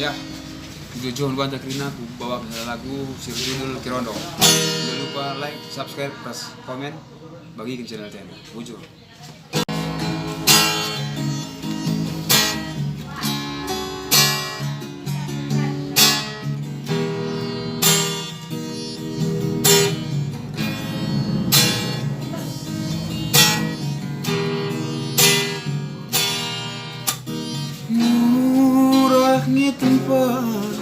Ya, Jojo Luan Takrina tu bawa lagu Sirjudul Kirondo. Jangan lupa like, subscribe, press komen, bagi ke channel Tenda. Bujur. Murahnya tempat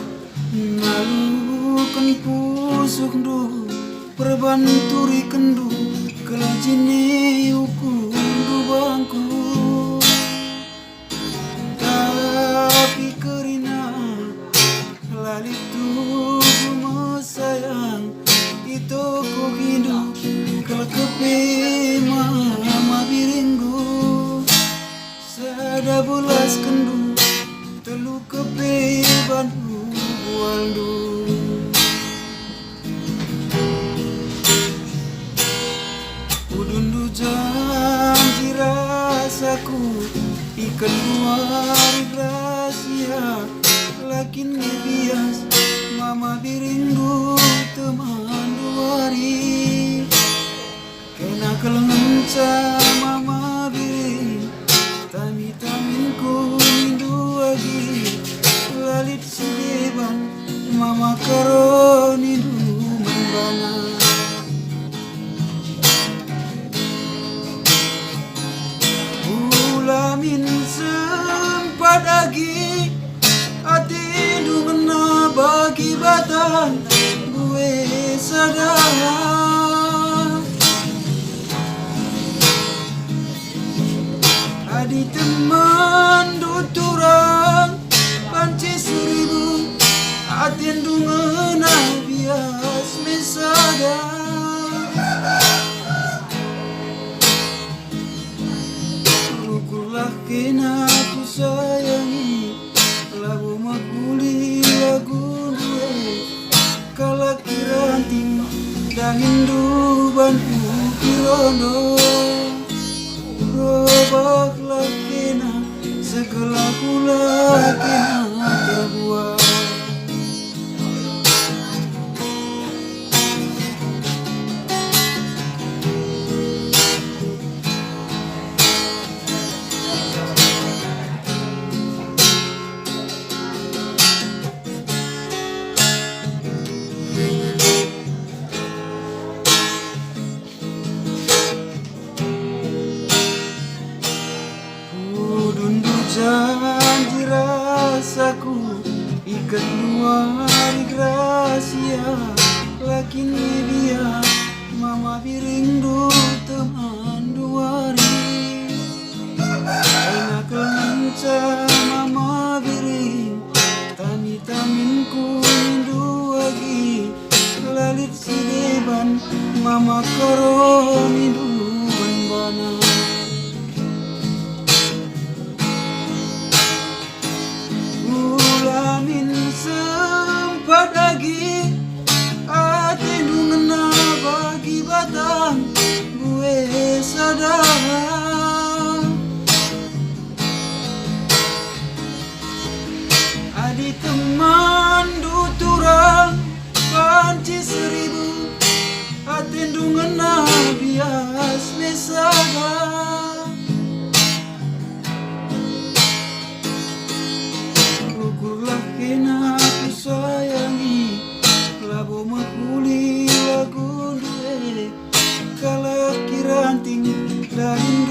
nalukan pusuk du perbanturi kendu kelajine uku du bangku tapi kerina lalit tubuh sayang itu ku hidup kelkepe mama biringgu sada bulas kendu telu kepe bandu waldu udundu janji rasaku ikan luar rahasia lakin bias mama birindu teman duari kena kelengenca mama biring taminku mindu lagi lalit si beban mama karoni du membana ulamin sempat lagi hati du mena bagi batang gue sadar adi teman du turang panci seribu atin du ngena bias mesada rukulah kena ku sayangi lagu makuli lagu gue kala kiranting dangin du bantu kirondo robak lakena segala kula kena terbuat janji rasaku ikat luar rahasia lakin dia mama birindu teman duari enak kelenca mama biring taminku mindu lagi lalit si deban mama karoni du bana ulamin sempat lagi hati du ngena bagi batang gue sadar adi teman du turang panci seribu hati du ngena bias mesada kena ku sayangi lagu makuli lagu duwe kala kiranting dahin